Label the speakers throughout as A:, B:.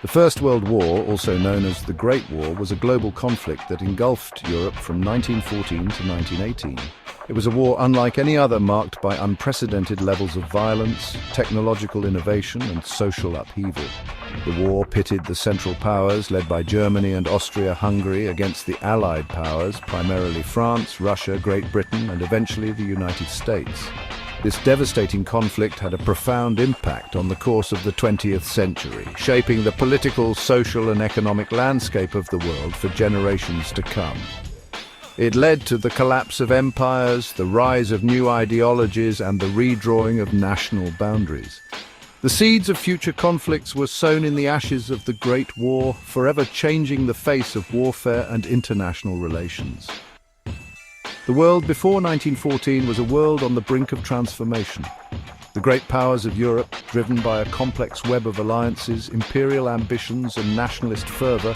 A: The First World War, also known as the Great War, was a global conflict that engulfed Europe from 1914 to 1918. It was a war unlike any other, marked by unprecedented levels of violence, technological innovation, and social upheaval. The war pitted the Central Powers, led by Germany and Austria-Hungary, against the Allied powers, primarily France, Russia, Great Britain, and eventually the United States. This devastating conflict had a profound impact on the course of the 20th century, shaping the political, social, and economic landscape of the world for generations to come. It led to the collapse of empires, the rise of new ideologies, and the redrawing of national boundaries. The seeds of future conflicts were sown in the ashes of the Great War, forever changing the face of warfare and international relations. The world before 1914 was a world on the brink of transformation. The great powers of Europe, driven by a complex web of alliances, imperial ambitions, and nationalist fervor,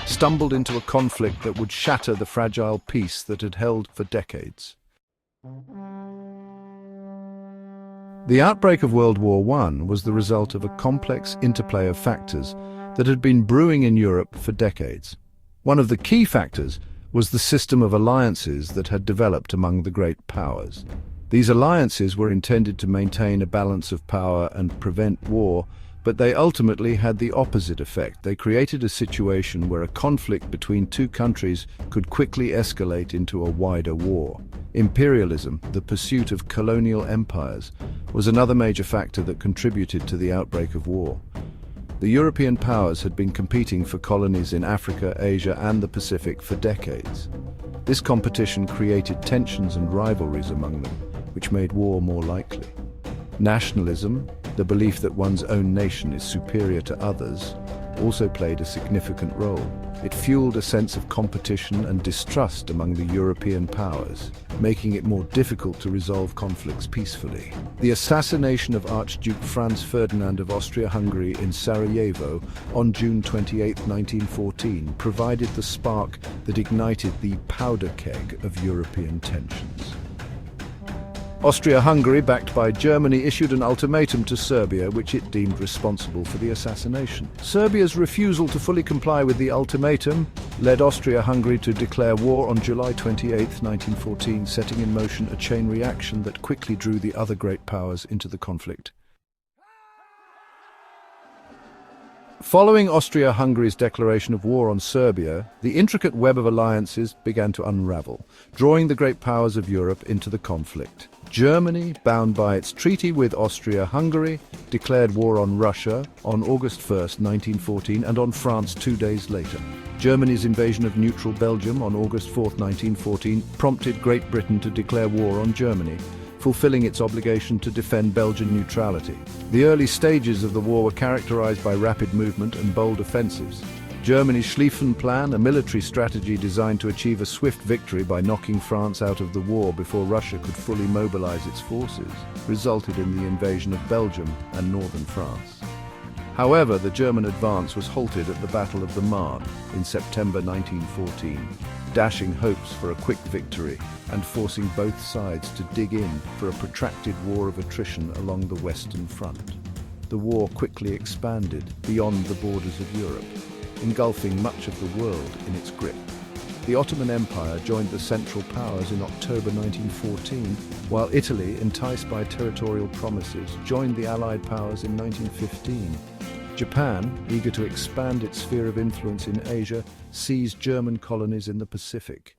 A: stumbled into a conflict that would shatter the fragile peace that had held for decades. The outbreak of World War I was the result of a complex interplay of factors that had been brewing in Europe for decades. One of the key factors was the system of alliances that had developed among the great powers. These alliances were intended to maintain a balance of power and prevent war, but they ultimately had the opposite effect. They created a situation where a conflict between two countries could quickly escalate into a wider war. Imperialism, the pursuit of colonial empires, was another major factor that contributed to the outbreak of war. The European powers had been competing for colonies in Africa, Asia, and the Pacific for decades. This competition created tensions and rivalries among them, which made war more likely. Nationalism, the belief that one's own nation is superior to others, also played a significant role. It fueled a sense of competition and distrust among the European powers, making it more difficult to resolve conflicts peacefully. The assassination of Archduke Franz Ferdinand of Austria-Hungary in Sarajevo on June 28, 1914, provided the spark that ignited the powder keg of European tensions. Austria-Hungary, backed by Germany, issued an ultimatum to Serbia, which it deemed responsible for the assassination. Serbia's refusal to fully comply with the ultimatum led Austria-Hungary to declare war on July 28, 1914, setting in motion a chain reaction that quickly drew the other great powers into the conflict. Following Austria-Hungary's declaration of war on Serbia, the intricate web of alliances began to unravel, drawing the great powers of Europe into the conflict. Germany, bound by its treaty with Austria-Hungary, declared war on Russia on August 1, 1914, and on France 2 days later. Germany's invasion of neutral Belgium on August 4, 1914, prompted Great Britain to declare war on Germany, fulfilling its obligation to defend Belgian neutrality. The early stages of the war were characterized by rapid movement and bold offensives. Germany's Schlieffen Plan, a military strategy designed to achieve a swift victory by knocking France out of the war before Russia could fully mobilize its forces, resulted in the invasion of Belgium and northern France. However, the German advance was halted at the Battle of the Marne in September 1914, dashing hopes for a quick victory and forcing both sides to dig in for a protracted war of attrition along the Western Front. The war quickly expanded beyond the borders of Europe, engulfing much of the world in its grip. The Ottoman Empire joined the Central Powers in October 1914, while Italy, enticed by territorial promises, joined the Allied powers in 1915. Japan, eager to expand its sphere of influence in Asia, seized German colonies in the Pacific.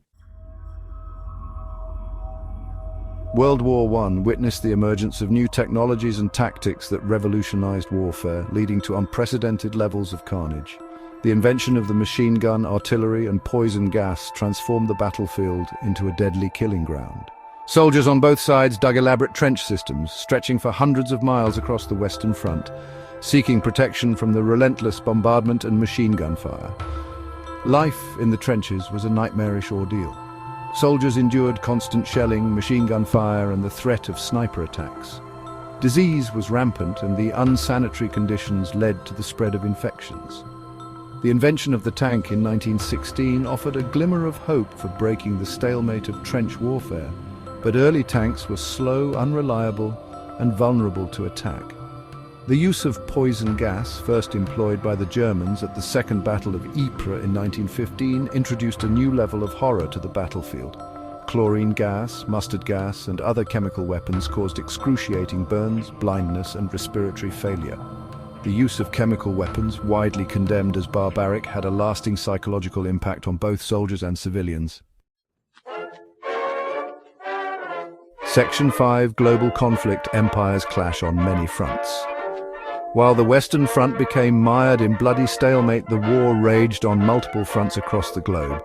A: World War I witnessed the emergence of new technologies and tactics that revolutionized warfare, leading to unprecedented levels of carnage. The invention of the machine gun, artillery, and poison gas transformed the battlefield into a deadly killing ground. Soldiers on both sides dug elaborate trench systems, stretching for hundreds of miles across the Western Front, seeking protection from the relentless bombardment and machine gun fire. Life in the trenches was a nightmarish ordeal. Soldiers endured constant shelling, machine gun fire, and the threat of sniper attacks. Disease was rampant, and the unsanitary conditions led to the spread of infections. The invention of the tank in 1916 offered a glimmer of hope for breaking the stalemate of trench warfare, but early tanks were slow, unreliable, and vulnerable to attack. The use of poison gas, first employed by the Germans at the Second Battle of Ypres in 1915, introduced a new level of horror to the battlefield. Chlorine gas, mustard gas, and other chemical weapons caused excruciating burns, blindness, and respiratory failure. The use of chemical weapons, widely condemned as barbaric, had a lasting psychological impact on both soldiers and civilians. Section 5. Global conflict. Empires clash on many fronts. While the Western Front became mired in bloody stalemate, the war raged on multiple fronts across the globe.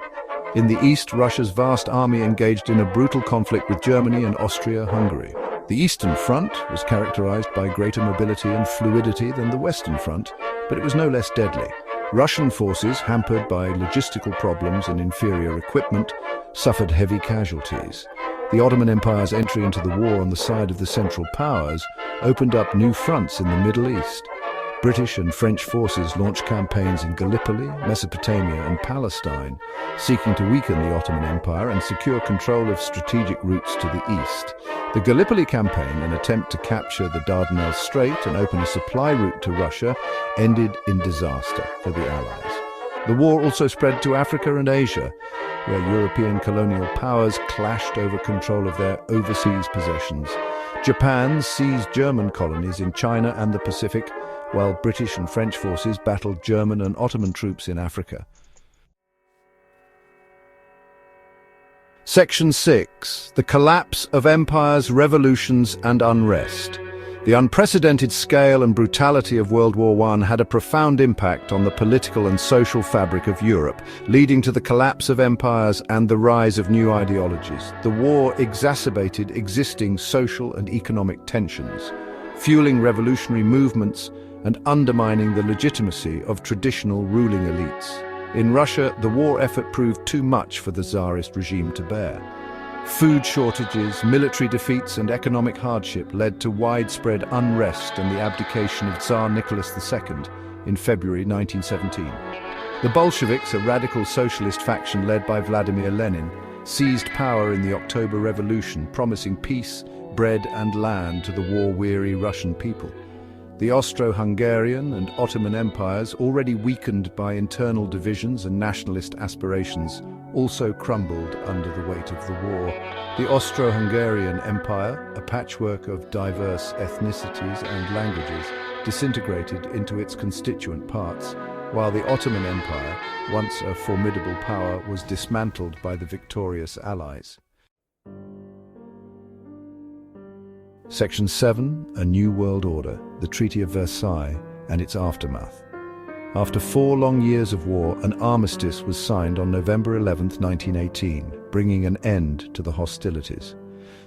A: In the east, Russia's vast army engaged in a brutal conflict with Germany and Austria-Hungary. The Eastern Front was characterized by greater mobility and fluidity than the Western Front, but it was no less deadly. Russian forces, hampered by logistical problems and inferior equipment, suffered heavy casualties. The Ottoman Empire's entry into the war on the side of the Central Powers opened up new fronts in the Middle East. British and French forces launched campaigns in Gallipoli, Mesopotamia, and Palestine, seeking to weaken the Ottoman Empire and secure control of strategic routes to the east. The Gallipoli campaign, an attempt to capture the Dardanelles Strait and open a supply route to Russia, ended in disaster for the Allies. The war also spread to Africa and Asia, where European colonial powers clashed over control of their overseas possessions. Japan seized German colonies in China and the Pacific, while British and French forces battled German and Ottoman troops in Africa. Section 6. The collapse of empires, revolutions, and unrest. The unprecedented scale and brutality of World War I had a profound impact on the political and social fabric of Europe, leading to the collapse of empires and the rise of new ideologies. The war exacerbated existing social and economic tensions, fueling revolutionary movements and undermining the legitimacy of traditional ruling elites. In Russia, the war effort proved too much for the Tsarist regime to bear. Food shortages, military defeats, and economic hardship led to widespread unrest and the abdication of Tsar Nicholas II in February 1917. The Bolsheviks, a radical socialist faction led by Vladimir Lenin, seized power in the October Revolution, promising peace, bread, and land to the war-weary Russian people. The Austro-Hungarian and Ottoman empires, already weakened by internal divisions and nationalist aspirations, also crumbled under the weight of the war. The Austro-Hungarian Empire, a patchwork of diverse ethnicities and languages, disintegrated into its constituent parts, while the Ottoman Empire, once a formidable power, was dismantled by the victorious Allies. Section 7. A New World Order, the Treaty of Versailles and its aftermath. After 4 long years of war, an armistice was signed on November 11, 1918, bringing an end to the hostilities.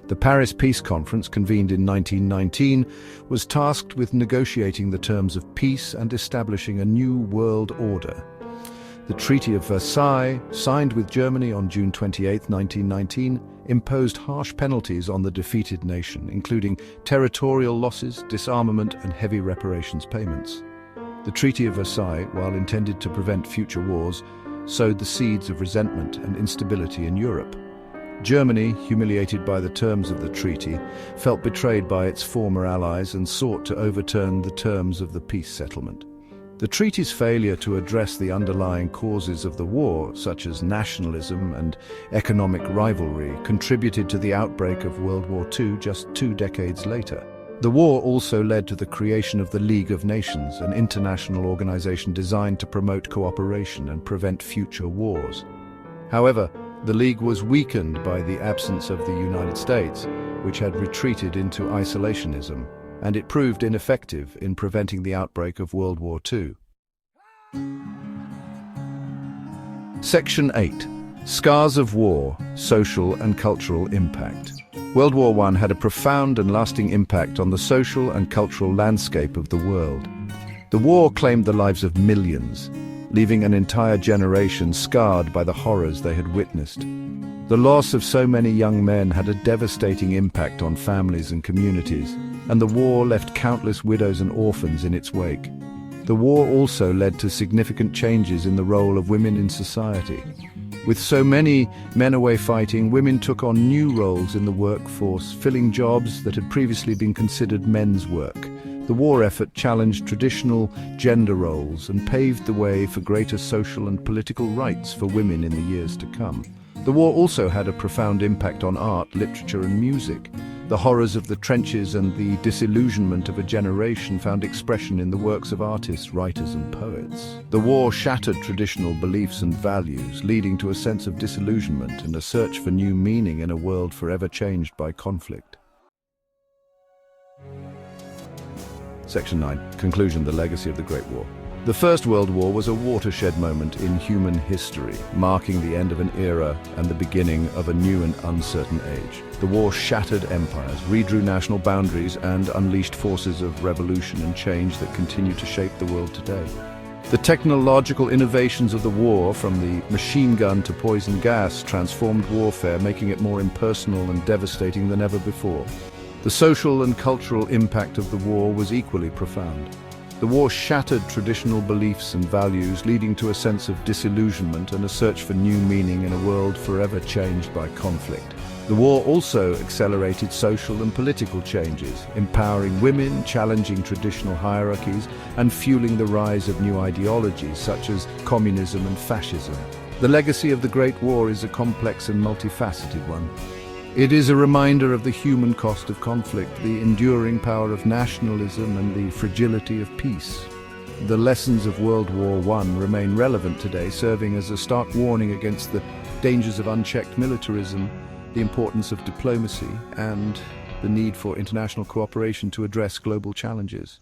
A: The Paris Peace Conference, convened in 1919, was tasked with negotiating the terms of peace and establishing a new world order. The Treaty of Versailles, signed with Germany on June 28, 1919, imposed harsh penalties on the defeated nation, including territorial losses, disarmament, and heavy reparations payments. The Treaty of Versailles, while intended to prevent future wars, sowed the seeds of resentment and instability in Europe. Germany, humiliated by the terms of the treaty, felt betrayed by its former allies and sought to overturn the terms of the peace settlement. The treaty's failure to address the underlying causes of the war, such as nationalism and economic rivalry, contributed to the outbreak of World War II just 2 decades later. The war also led to the creation of the League of Nations, an international organization designed to promote cooperation and prevent future wars. However, the League was weakened by the absence of the United States, which had retreated into isolationism, and it proved ineffective in preventing the outbreak of World War II. Section 8. Scars of War, Social and Cultural Impact. World War I had a profound and lasting impact on the social and cultural landscape of the world. The war claimed the lives of millions, leaving an entire generation scarred by the horrors they had witnessed. The loss of so many young men had a devastating impact on families and communities, and the war left countless widows and orphans in its wake. The war also led to significant changes in the role of women in society. With so many men away fighting, women took on new roles in the workforce, filling jobs that had previously been considered men's work. The war effort challenged traditional gender roles and paved the way for greater social and political rights for women in the years to come. The war also had a profound impact on art, literature and music. The horrors of the trenches and the disillusionment of a generation found expression in the works of artists, writers and poets. The war shattered traditional beliefs and values, leading to a sense of disillusionment and a search for new meaning in a world forever changed by conflict. Section 9. Conclusion: the legacy of the Great War. The First World War was a watershed moment in human history, marking the end of an era and the beginning of a new and uncertain age. The war shattered empires, redrew national boundaries, and unleashed forces of revolution and change that continue to shape the world today. The technological innovations of the war, from the machine gun to poison gas, transformed warfare, making it more impersonal and devastating than ever before. The social and cultural impact of the war was equally profound. The war shattered traditional beliefs and values, leading to a sense of disillusionment and a search for new meaning in a world forever changed by conflict. The war also accelerated social and political changes, empowering women, challenging traditional hierarchies, and fueling the rise of new ideologies such as communism and fascism. The legacy of the Great War is a complex and multifaceted one. It is a reminder of the human cost of conflict, the enduring power of nationalism, and the fragility of peace. The lessons of World War I remain relevant today, serving as a stark warning against the dangers of unchecked militarism, the importance of diplomacy, and the need for international cooperation to address global challenges.